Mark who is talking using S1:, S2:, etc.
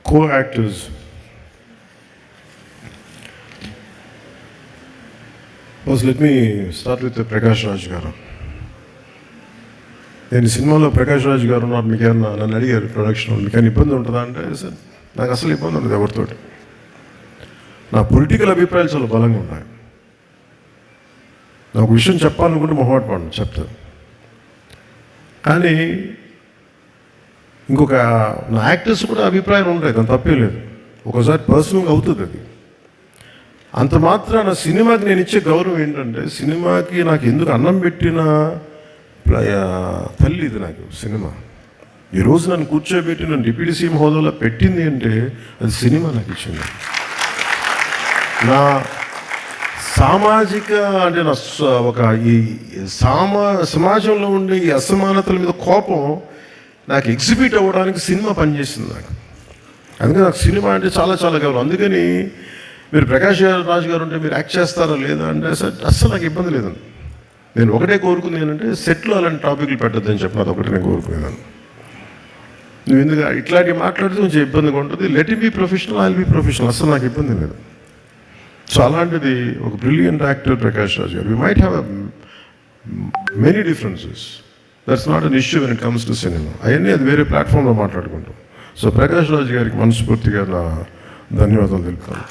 S1: co-actors. First, let me start with Prakash Raj garu. నేను సినిమాలో ప్రకాష్ రాజ్ గారు ఉన్నారు, మీకేమన్నా నన్ను అడిగారు ప్రొడక్షన్ మీకేమైనా ఇబ్బంది ఉంటుందా అంటే సార్ నాకు అసలు ఇబ్బంది ఉండదు ఎవరితోటి. నా పొలిటికల్ అభిప్రాయాలు చాలా బలంగా ఉన్నాయి. నాకు విషయం చెప్పాలనుకుంటే మొహమాట పడను చెప్తాను. కానీ ఇంకొక నా యాక్టర్స్ కూడా అభిప్రాయం ఉంటాయి, దాని తప్పే లేదు. ఒకసారి పర్సనల్గా అవుతుంది అది. అంత మాత్రాన సినిమాకి నేను ఇచ్చే గౌరవం ఏంటంటే, సినిమాకి నాకు ఎందుకు అన్నం పెట్టిన తల్లి ఇది నాకు సినిమా. ఈరోజు నన్ను కూర్చోబెట్టి నన్ను డిప్యూటీ సీఎం హోదాలో పెట్టింది అంటే అది సినిమా నాకు ఇచ్చింది. నా సామాజిక అంటే నా ఒక ఈ సమాజంలో ఉండే ఈ అసమానతల మీద కోపం నాకు ఎగ్జిబిట్ అవ్వడానికి సినిమా పనిచేసింది నాకు. అందుకని నాకు సినిమా అంటే చాలా చాలా గౌరవం. అందుకని మీరు ప్రకాష్ రాజ్ గారు ఉంటే మీరు యాక్ట్ చేస్తారా లేదా అంటే అస్సలు నాకు ఇబ్బంది లేదండి. నేను ఒకటే కోరుకుంది ఏంటంటే సెట్లో అలాంటి టాపిక్లు పెట్టద్దని చెప్పిన అది ఒకటి నేను కోరుకునేదాన్ని. నువ్వు ఎందుకు ఇట్లాంటివి మాట్లాడితే కొంచెం ఇబ్బందిగా ఉంటుంది. Let it be professional, I will be professional, అసలు నాకు ఇబ్బంది లేదు. సో అలాంటిది ఒక బ్రిలియంట్ యాక్టర్ ప్రకాష్ రాజ్ గారు. We might have many differences, that's not an issue when it comes to cinema. అవన్నీ అది వేరే ప్లాట్ఫామ్లో మాట్లాడుకుంటాం. సో ప్రకాష్ రాజ్ గారికి మనస్ఫూర్తిగా నా ధన్యవాదాలు తెలుపుతాను.